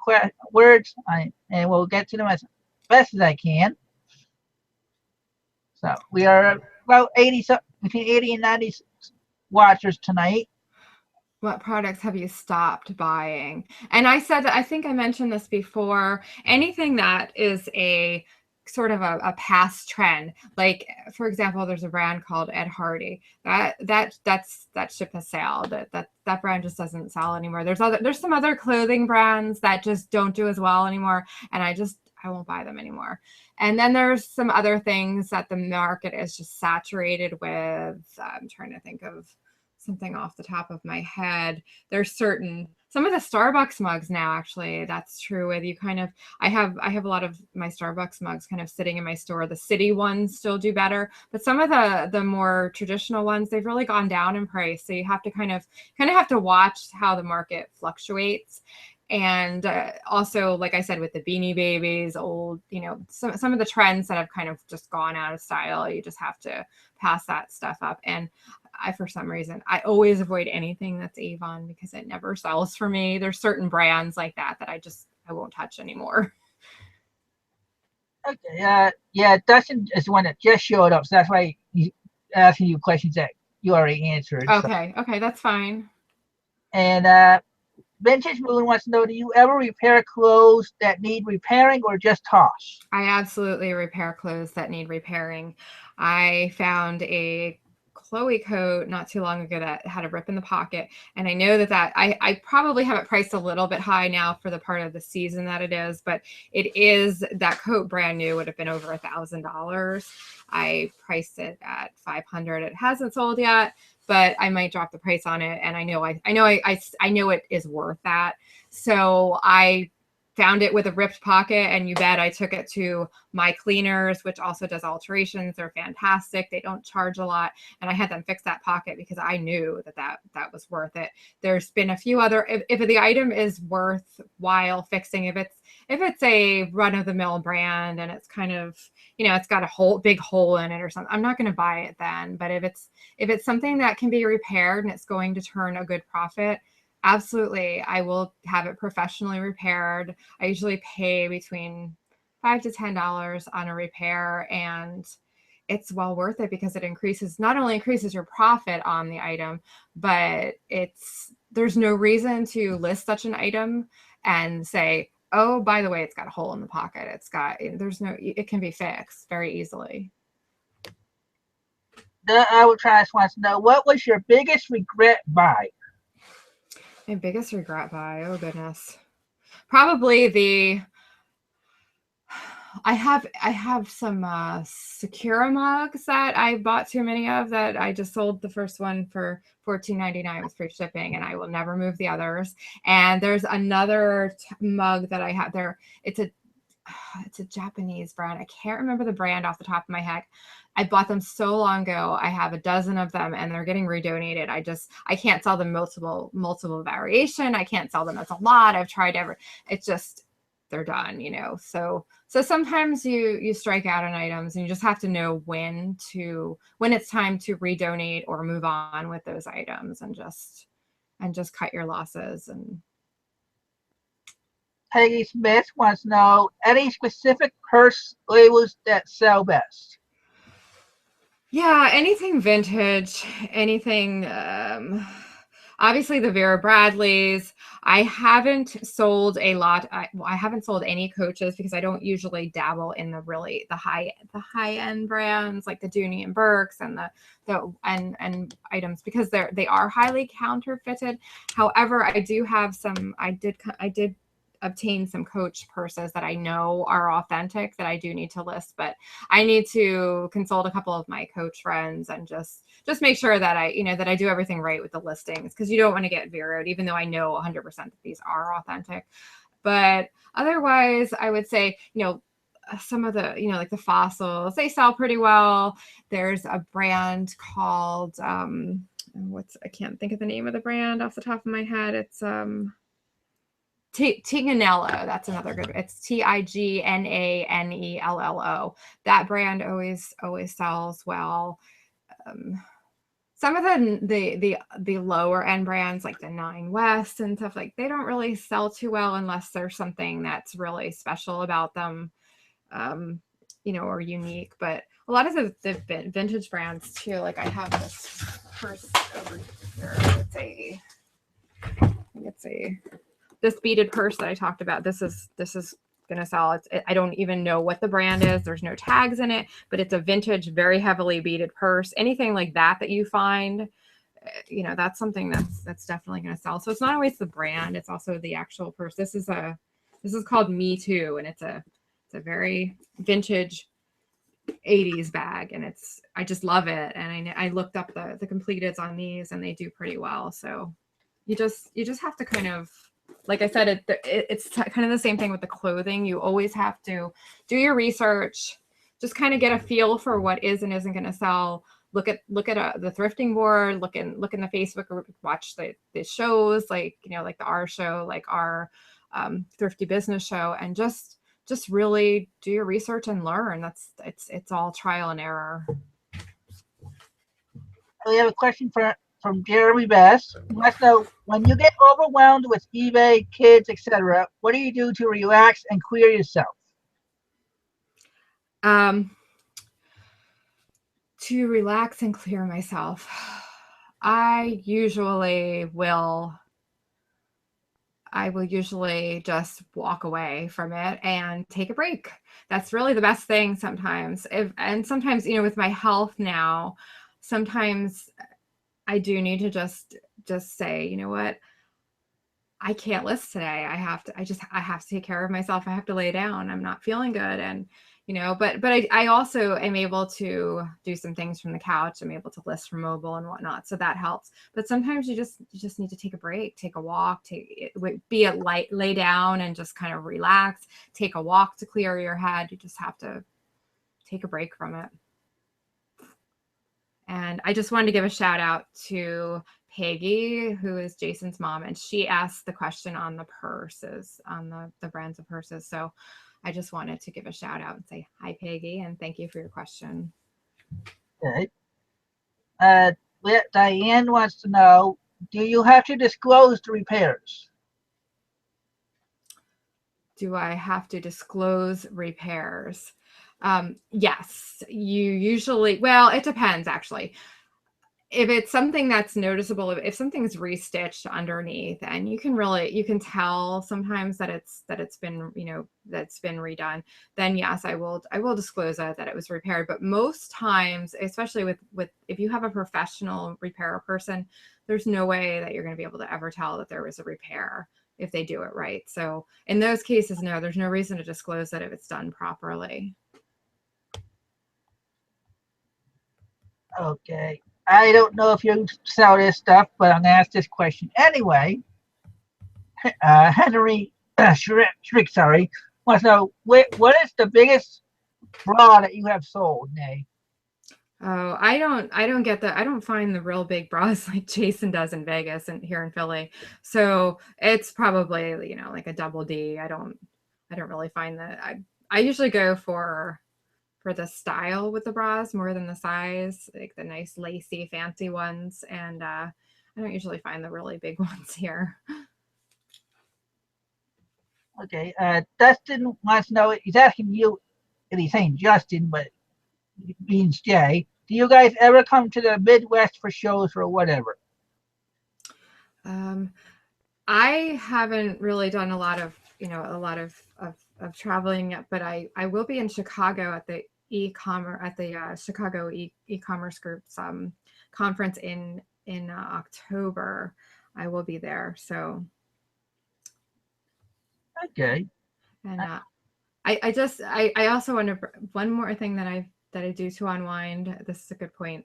words, and we'll get to them as best as I can. So we are about between 80 and 90 watchers tonight. What products have you stopped buying? And I think I mentioned this before, anything that is a sort of a past trend. Like, for example, there's a brand called Ed Hardy. That ship has sailed. That brand just doesn't sell anymore. There's some other clothing brands that just don't do as well anymore. And I won't buy them anymore. And then there's some other things that the market is just saturated with. I'm trying to think of something off the top of my head. There's some of the Starbucks mugs now, actually, that's true with you I have a lot of my Starbucks mugs kind of sitting in my store. The city ones still do better, but some of the more traditional ones, they've really gone down in price. So you have to kind of have to watch how the market fluctuates. And also, like I said, with the Beanie Babies, some of the trends that have kind of just gone out of style, you just have to pass that stuff up. And for some reason, I always avoid anything that's Avon because it never sells for me. There's certain brands like that I won't touch anymore. Okay. Yeah, Dustin is the one that just showed up, so that's why he's asking you questions that you already answered. Okay. So. Okay, that's fine. And Vintage Moon wants to know, do you ever repair clothes that need repairing or just toss? I absolutely repair clothes that need repairing. I found a Chloe coat not too long ago that had a rip in the pocket. And I know that I probably have it priced a little bit high now for the part of the season that it is, but that coat brand new would have been over $1,000. I priced it at $500. It hasn't sold yet, but I might drop the price on it. And I know it is worth that. So I found it with a ripped pocket, and you bet I took it to my cleaners, which also does alterations. They're fantastic. They don't charge a lot, and I had them fix that pocket because I knew that was worth it. There's been a few other, if the item is worthwhile fixing, if it's a run of the mill brand and it's kind of, it's got a big hole in it or something, I'm not going to buy it then. But if it's something that can be repaired and it's going to turn a good profit, absolutely, I will have it professionally repaired. I usually pay between $5 to $10 on a repair, and it's well worth it because it not only increases your profit on the item, but there's no reason to list such an item and say, oh, by the way, it's got a hole in the pocket. It can be fixed very easily. The Albatross wants to know, what was your biggest regret buy? My biggest regret buy, oh goodness. Probably I have some Sakura mugs that I bought too many of, that I just sold the first one for $14.99 with free shipping, and I will never move the others. And there's another mug that I have there. It's a Japanese brand. I can't remember the brand off the top of my head. I bought them so long ago. I have a dozen of them, and they're getting redonated. I can't sell them multiple variation. I can't sell them as a lot. I've tried it's just, they're done, So sometimes you strike out on items, and you just have to know when it's time to redonate or move on with those items, and just cut your losses. And Peggy Smith wants to know, any specific purse labels that sell best? yeah, anything vintage, anything. Obviously, the Vera Bradleys. I haven't sold a lot. I haven't sold any Coaches because I don't usually dabble in the high end brands like the Dooney and Burks and and items, because they are highly counterfeited. However, I do have some. I did obtain some Coach purses that I know are authentic that I do need to list, but I need to consult a couple of my Coach friends and just make sure that I do everything right with the listings, because you don't want to get zeroed, even though I know 100% that these are authentic. But otherwise, I would say, some of the, like the Fossils, they sell pretty well. There's a brand called, I can't think of the name of the brand off the top of my head. It's, Tignanello, that's another good. It's Tignanello. That brand always sells well. Some of the lower end brands like the Nine West and stuff, like, they don't really sell too well unless there's something that's really special about them, or unique. But a lot of the vintage brands too. Like, I have this purse over here. It's this beaded purse that I talked about. This is gonna sell. I don't even know what the brand is. There's no tags in it, but it's a vintage, very heavily beaded purse. Anything like that you find, that's something that's definitely gonna sell. So it's not always the brand; it's also the actual purse. This is called Me Too, and it's a very vintage 80s bag, and I just love it. And I looked up the completeds on these, and they do pretty well. So you just have to kind of, like I said, it's kind of the same thing with the clothing. You always have to do your research, just kind of get a feel for what is and isn't going to sell. Look at the thrifting board, look in the Facebook group, watch the shows, like like the R show, like our Thrifty Business show, and just really do your research and learn. It's all trial and error. We have a question from Jeremy Best. He wants to know, when you get overwhelmed with eBay, kids, etc., what do you do to relax and clear yourself? To relax and clear myself, I will usually just walk away from it and take a break. That's really the best thing sometimes. Sometimes, with my health now, sometimes I do need to just say, you know what? I can't list today. I have to take care of myself. I have to lay down. I'm not feeling good. And, But I also am able to do some things from the couch. I'm able to list from mobile and whatnot, so that helps. But sometimes you just need to take a break, take a walk, be it light, lay down and just kind of relax, take a walk to clear your head. You just have to take a break from it. And I just wanted to give a shout out to Peggy, who is Jason's mom, and she asked the question on the purses, on the brands of purses. So I just wanted to give a shout out and say hi, Peggy, and thank you for your question. Okay. Uh, Diane wants to know, do you have to disclose the repairs? Do I have to disclose repairs? Yes, you usually, well, it depends actually. If it's something that's noticeable, if something's restitched underneath, and you can tell sometimes that it's been, that's been redone, then yes, I will disclose that it was repaired. But most times, especially with if you have a professional repair person, there's no way that you're going to be able to ever tell that there was a repair if they do it right. So in those cases, no, there's no reason to disclose that if it's done properly. Okay. I don't know if you sell this stuff, but I'm going to ask this question anyway. Henry Schrick, sorry, wants to know, what is the biggest bra that you have sold, Nay? Oh, I don't get the I don't find the real big bras like Jason does in Vegas and here in Philly. So it's probably, like a double D. I don't really find that. I usually go for the style with the bras more than the size, like the nice lacy fancy ones. And I don't usually find the really big ones here. Okay. Dustin wants to know, he's asking you, and he's saying Justin, but it means Jay. Do you guys ever come to the Midwest for shows or whatever? Um, I haven't really done a lot of traveling yet, but I will be in Chicago at the Chicago e-commerce groups conference in October. I will be there. So, Okay. and I also want to, one more thing that I do to unwind. This is a good point.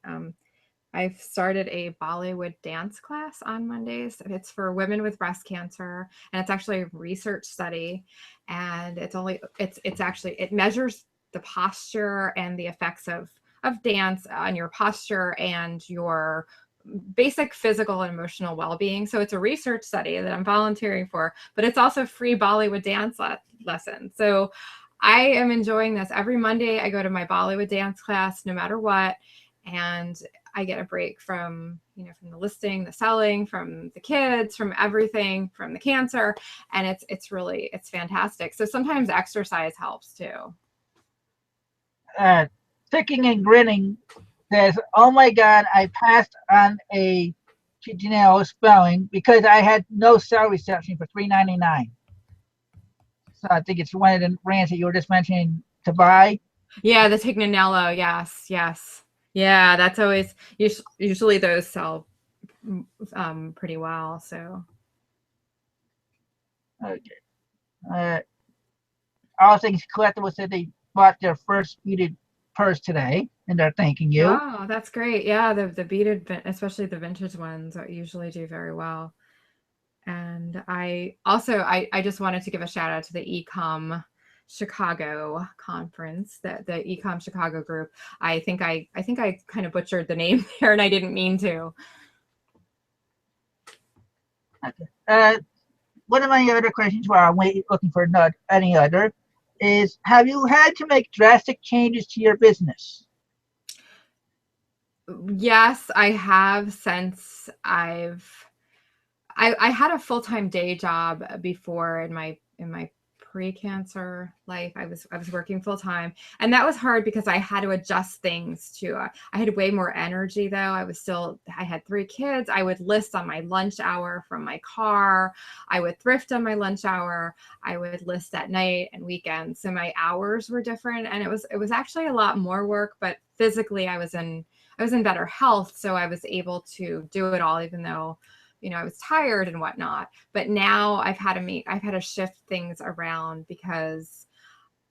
I've started a Bollywood dance class on Mondays. It's for women with breast cancer, and it's actually a research study. And it's actually, it measures the posture and the effects of dance on your posture and your basic physical and emotional well-being. So it's a research study that I'm volunteering for, but it's also free Bollywood dance lesson. So I am enjoying this. Every Monday I go to my Bollywood dance class no matter what, and I get a break from the listing, the selling, from the kids, from everything, from the cancer, and it's fantastic. So sometimes exercise helps too. Uh, Ticking and Grinning says, "Oh my God, I passed on a spelling because I had no cell reception for $3.99." So I think it's one of the brands that you were just mentioning to buy. Yeah, the Tignanello, yes, yes. Yeah, that's always usually those sell pretty well. So Okay. Uh, all things collectible said they bought their first beaded purse today, and they're thanking you. oh, that's great. Yeah, the beaded, especially the vintage ones, usually do very well. And I just wanted to give a shout out to the Ecom Chicago conference, the Ecom Chicago group. I think I kind of butchered the name there, and I didn't mean to. Okay. One of my other questions while I'm looking for any other is, have you had to make drastic changes to your business? Yes, I have since I had a full-time day job before in my pre-cancer life. I was working full time, and that was hard because I had to adjust things to I had way more energy though. I had three kids. I would list on my lunch hour from my car. I would thrift on my lunch hour. I would list at night and weekends. So my hours were different, and it was actually a lot more work, but physically I was in better health, so I was able to do it all even though I was tired and whatnot. But now I've had to shift things around because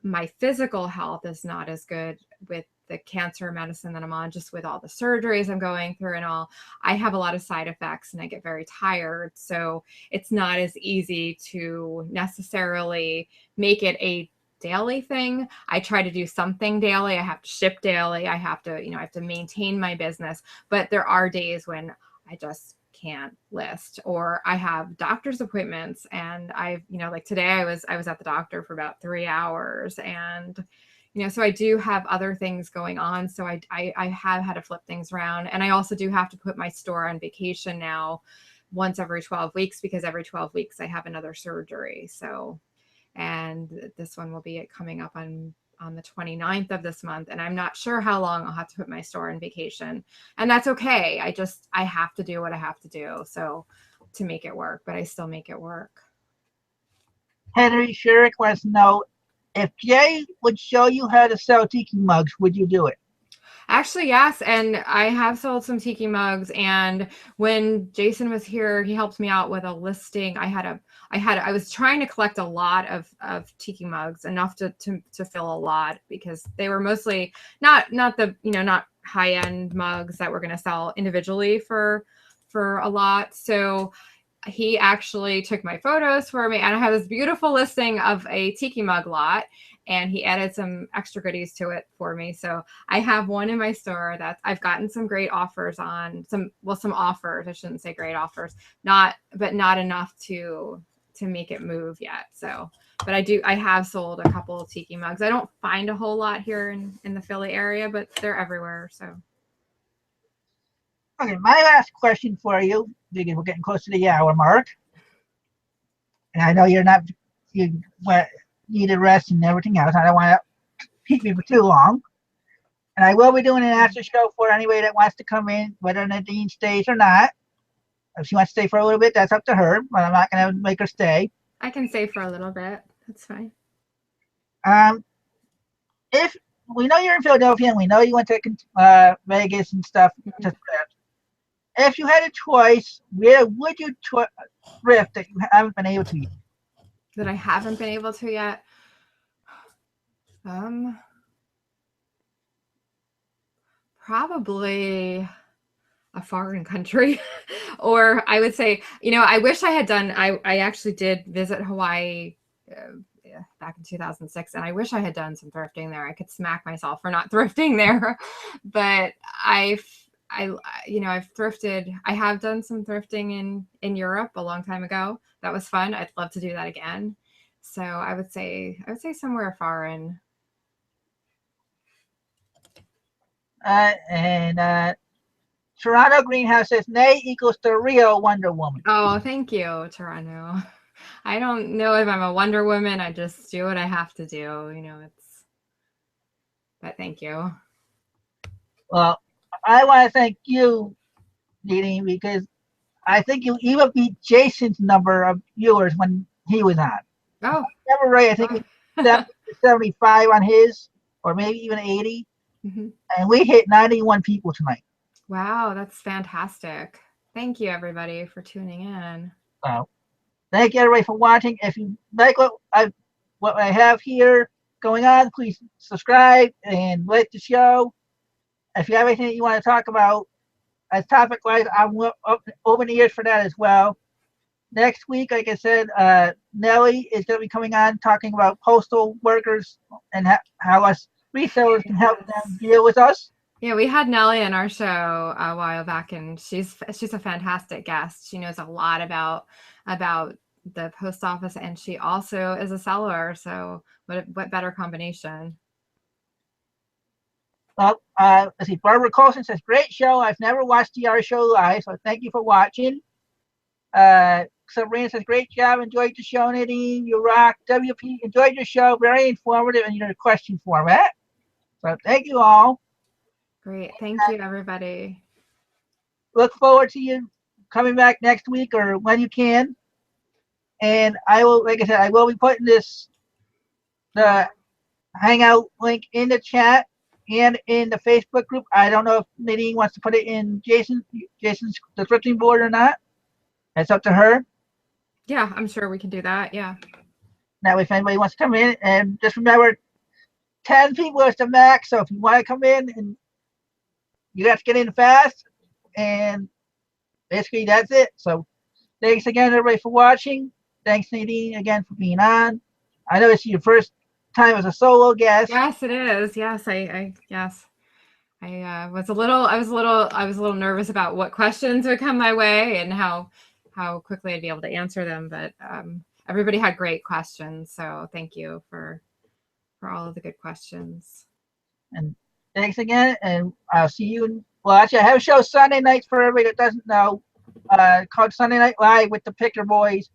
my physical health is not as good with the cancer medicine that I'm on, just with all the surgeries I'm going through and all. I have a lot of side effects and I get very tired. So it's not as easy to necessarily make it a daily thing. I try to do something daily. I have to ship daily. I have to, I have to maintain my business. But there are days when I just can't list, or I have doctor's appointments and I've, like today I was at the doctor for about 3 hours, and so I do have other things going on. So I have had to flip things around. And I also do have to put my store on vacation now once every 12 weeks, because every 12 weeks I have another surgery. So, and this one will be coming up on the 29th of this month. And I'm not sure how long I'll have to put my store on vacation. And that's okay. I have to do what I have to do. So to make it work, but I still make it work. Henry Shurik wants to know, if Jay would show you how to sell tiki mugs, would you do it? Actually, yes. And I have sold some tiki mugs. And when Jason was here, he helped me out with a listing. I was trying to collect a lot of tiki mugs, enough to fill a lot, because they were mostly not the, not high end mugs that we're going to sell individually for a lot. So he actually took my photos for me, and I have this beautiful listing of a tiki mug lot, and he added some extra goodies to it for me. So I have one in my store that I've gotten some great offers on, some offers. I shouldn't say great offers, not enough to make it move yet. So, but I have sold a couple of tiki mugs. I don't find a whole lot here in the Philly area, but they're everywhere. So. Okay, my last question for you, because we're getting close to the hour mark, and I know you need a rest and everything else. I don't want to keep you for too long. And I will be doing an after show for anybody that wants to come in, whether Nadene stays or not. If she wants to stay for a little bit, that's up to her, but I'm not going to make her stay. I can stay for a little bit. That's fine. If we know you're in Philadelphia and we know you went to Vegas and stuff to thrift, if you had a choice, where would you thrift that you haven't been able to yet? That I haven't been able to yet? Probably a foreign country. Or I would say, I wish I had done, I actually did visit Hawaii back in 2006, and I wish I had done some thrifting there. I could smack myself for not thrifting there, but I've thrifted. I have done some thrifting in Europe a long time ago. That was fun. I'd love to do that again. So I would say somewhere foreign. And Toronto Greenhouse says, nay equals the real Wonder Woman. Oh, thank you, Toronto. I don't know if I'm a Wonder Woman. I just do what I have to do. But thank you. Well, I want to thank you, Nadene, because I think you even beat Jason's number of viewers when he was on. Oh. Remember right, I think we 75 on his, or maybe even 80. Mm-hmm. And we hit 91 people tonight. Wow, that's fantastic. Thank you, everybody, for tuning in. Thank you, everybody, for watching. If you like what I have here going on, please subscribe and like the show. If you have anything that you want to talk about as topic-wise, I'm open ears for that as well. Next week, like I said, Nellie is going to be coming on talking about postal workers and how us resellers can help them deal with us. Yeah, we had Nellie on our show a while back, and she's a fantastic guest. She knows a lot about the post office, and she also is a seller. So what better combination? Well, let's see. Barbara Colson says, great show. I've never watched the show live, so thank you for watching. Sabrina says, great job. Enjoyed the show, Nadene. You rock. WP, enjoyed your show. Very informative in your question format. So thank you all. Great. Thank you, everybody. Look forward to you coming back next week or when you can. And I will, like I said, I will be putting the Hangout link in the chat and in the Facebook group. I don't know if Nadene wants to put it in Jason's the thrifting board or not. It's up to her. Yeah, I'm sure we can do that. Yeah. Now, if anybody wants to come in, and just remember, 10 people is the max. So if you want to come in, and you have to get in fast, and basically that's it. So thanks again, everybody, for watching. Thanks, Nadine, again for being on. I know it's your first time as a solo guest. Yes, it is. Yes, yes. I was a little nervous about what questions would come my way and how quickly I'd be able to answer them. But everybody had great questions, so thank you for all of the good questions. And thanks again, and I'll see you. Well, actually, I have a show Sunday nights for everybody that doesn't know, called Sunday Night Live with the Picker Boys,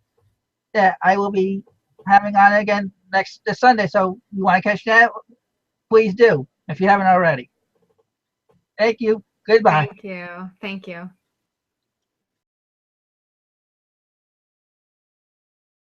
that I will be having on again this Sunday. So you want to catch that? Please do if you haven't already. Thank you. Goodbye. Thank you. Thank you.